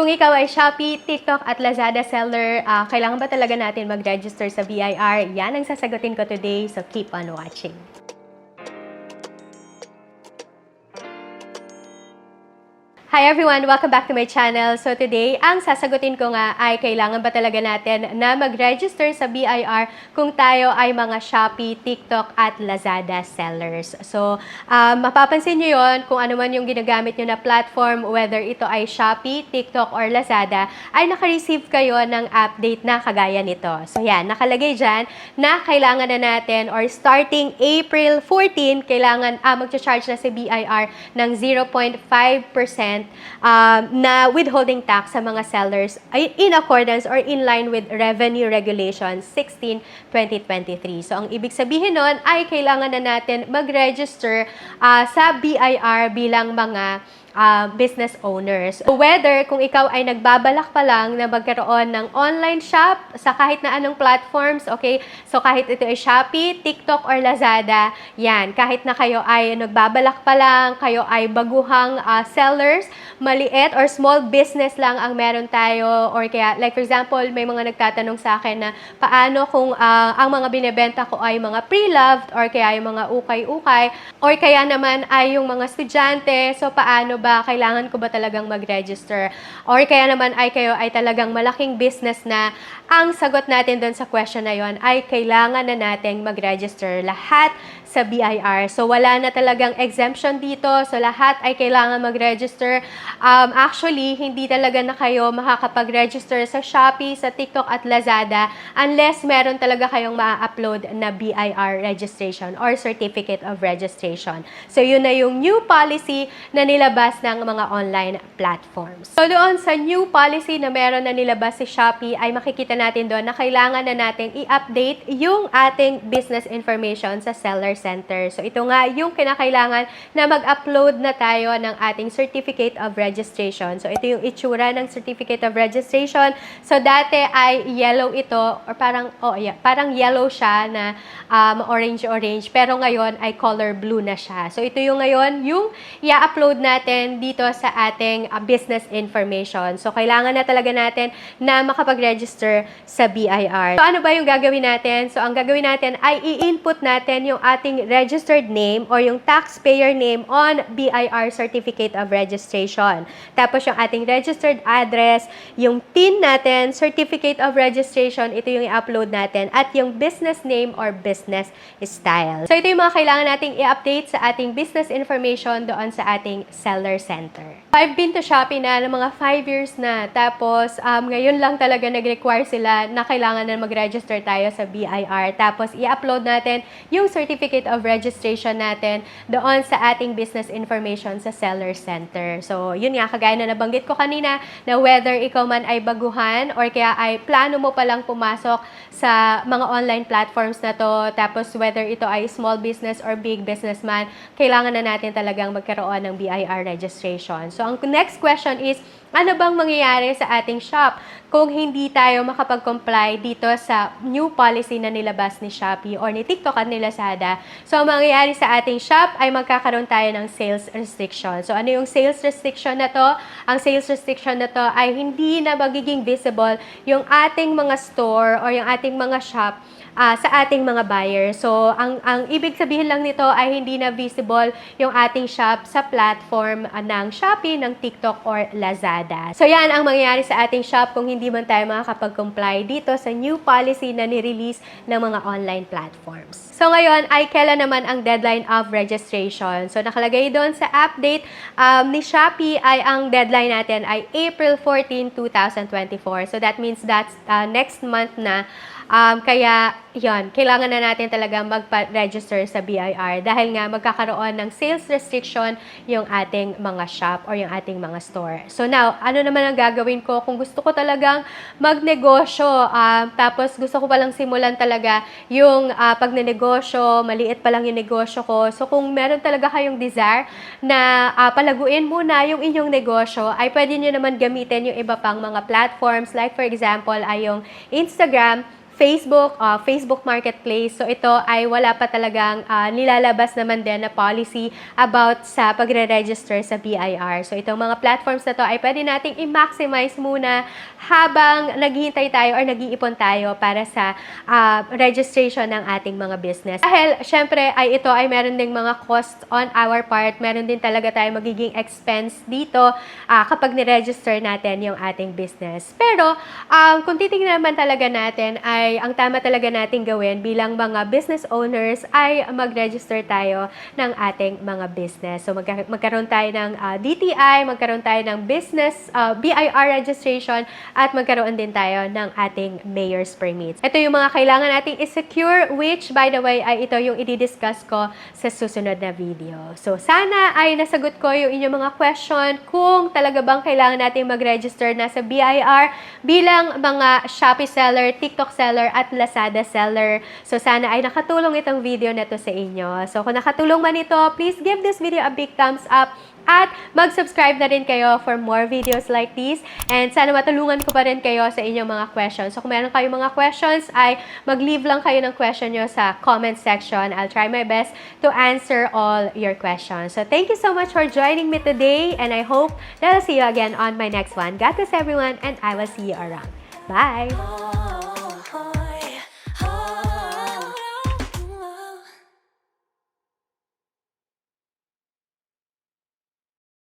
Kung ikaw ay Shopee, TikTok at Lazada seller, kailangan ba talaga natin mag-register sa BIR? Yan ang sasagutin ko today, so keep on watching. Hi everyone! Welcome back to my channel. So today, ang sasagutin ko nga ay kailangan ba talaga natin na mag-register sa BIR kung tayo ay mga Shopee, TikTok at Lazada sellers. So mapapansin nyo yon kung ano man yung ginagamit nyo na platform, whether ito ay Shopee, TikTok or Lazada, ay naka-receive kayo ng update na kagaya nito. So yan, nakalagay dyan na kailangan na natin or starting April 14, kailangan mag-charge na si BIR ng 0.5% na withholding tax sa mga sellers in accordance or in line with Revenue Regulation 16/2023. So, ang ibig sabihin nun ay kailangan na natin mag-register sa BIR bilang mga business owners. So, whether kung ikaw ay nagbabalak pa lang na magkaroon ng online shop sa kahit na anong platforms, okay? So, kahit ito ay Shopee, TikTok, or Lazada, yan. Kahit na kayo ay nagbabalak pa lang, kayo ay baguhang sellers, maliit or small business lang ang meron tayo, or kaya, like for example, may mga nagtatanong sa akin na paano kung ang mga binebenta ko ay mga pre-loved, or kaya yung mga ukay-ukay, or kaya naman ay yung mga estudyante, so paano ba kailangan ko ba talagang mag-register? Or kaya naman ay kayo ay talagang malaking business na, ang sagot natin doon sa question na yon ay kailangan na nating mag-register lahat sa BIR. So, wala na talagang exemption dito. So, lahat ay kailangan mag-register. Actually, hindi talaga na kayo makakapag-register sa Shopee, sa TikTok at Lazada unless meron talaga kayong ma-upload na BIR registration or Certificate of Registration. So, yun na yung new policy na nilabas ng mga online platforms. So, doon sa new policy na meron na nilabas si Shopee, ay makikita natin doon na kailangan na natin i-update yung ating business information sa seller center. So, ito nga yung kinakailangan na mag-upload na tayo ng ating Certificate of Registration. So, ito yung itsura ng Certificate of Registration. So, dati ay yellow ito, or parang yellow siya na orange-orange, pero ngayon ay color blue na siya. So, ito yung ngayon yung i-upload natin dito sa ating business information. So, kailangan na talaga natin na makapag-register sa BIR. So, ano ba yung gagawin natin? So, ang gagawin natin ay i-input natin yung ating registered name or yung taxpayer name on BIR Certificate of Registration. Tapos, yung ating registered address, yung TIN natin, Certificate of Registration, ito yung i-upload natin, at yung business name or business style. So, ito yung mga kailangan nating i-update sa ating business information doon sa ating seller center. I've been to Shopee na ng mga 5 years na. Tapos, ngayon lang talaga nag-require sila na kailangan na mag-register tayo sa BIR. Tapos, i-upload natin yung Certificate of Registration natin doon sa ating business information sa seller center. So, yun nga, kagaya na nabanggit ko kanina, na whether ikaw man ay baguhan or kaya ay plano mo palang pumasok sa mga online platforms na to, tapos whether ito ay small business or big businessman, kailangan na natin talagang magkaroon ng BIR registration. So, ang next question is, ano bang mangyayari sa ating shop kung hindi tayo makapag-comply dito sa new policy na nilabas ni Shopee or ni TikTok at ni Lazada? So, ang mangyayari sa ating shop ay magkakaroon tayo ng sales restriction. So, ano yung sales restriction na to? Ang sales restriction na to ay hindi na magiging visible yung ating mga store or yung ating mga shop sa ating mga buyers. So, ang ibig sabihin lang nito ay hindi na visible yung ating shop sa platform ng Shopee, ng TikTok, or Lazada. So, yan ang mangyayari sa ating shop kung hindi man tayo makakapag-comply dito sa new policy na ni-release ng mga online platforms. So, ngayon ay kailan naman ang deadline of registration? So, nakalagay doon sa update ni Shopee ay ang deadline natin ay April 14, 2024. So, that means that's next month na. Kaya, yon, kailangan na natin talaga magpa-register sa BIR dahil nga magkakaroon ng sales restriction yung ating mga shop or yung ating mga store. So now, ano naman ang gagawin ko kung gusto ko talagang magnegosyo, tapos gusto ko palang simulan talaga yung pagnenegosyo, maliit pa lang yung negosyo ko. So kung meron talaga kayong desire na palaguin muna yung inyong negosyo, ay pwede nyo naman gamitin yung iba pang mga platforms, like for example ay yung Instagram, Facebook Marketplace. So ito ay wala pa talagang nilalabas naman din na policy about sa pagre-register sa BIR. So itong mga platforms na to ay pwede nating i-maximize muna habang naghihintay tayo or nag-iipon tayo para sa registration ng ating mga business. Dahil syempre ay ito ay meron ding mga cost on our part, meron din talaga tayo magiging expense dito kapag ni-register natin yung ating business. Pero kung titingnan naman talaga natin ay ang tama talaga nating gawin bilang mga business owners ay mag-register tayo ng ating mga business. So magkaroon tayo ng DTI, magkaroon tayo ng business BIR registration at magkaroon din tayo ng ating mayor's permits. Ito yung mga kailangan nating i-secure, which by the way ay ito yung i-discuss ko sa susunod na video. So sana ay nasagot ko yung inyong mga question kung talaga bang kailangan nating mag-register na sa BIR bilang mga Shopee seller, TikTok seller at Lazada seller. So sana ay nakatulong itong video na to sa inyo. So kung nakatulong man ito, please give this video a big thumbs up at mag-subscribe na rin kayo for more videos like this. And sana matulungan ko pa rin kayo sa inyong mga questions. So kung meron kayong mga questions, ay mag-leave lang kayo ng question nyo sa comment section. I'll try my best to answer all your questions. So thank you so much for joining me today, and I hope that I'll see you again on my next one. God bless everyone, and I will see you around. Bye!